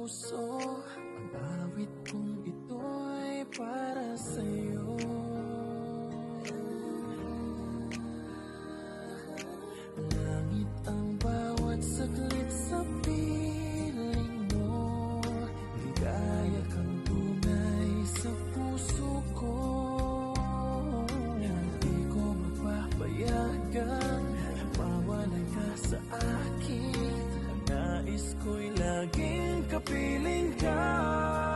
puso. Ang awit kong ito'y para sa'yo. Langit ang bawat saglit sa piling mo. Ligaya kang tunay sa puso ko. Hindi ko mapapayagan mawalay ka sa akin. Nais ko'y laging kapiling ka.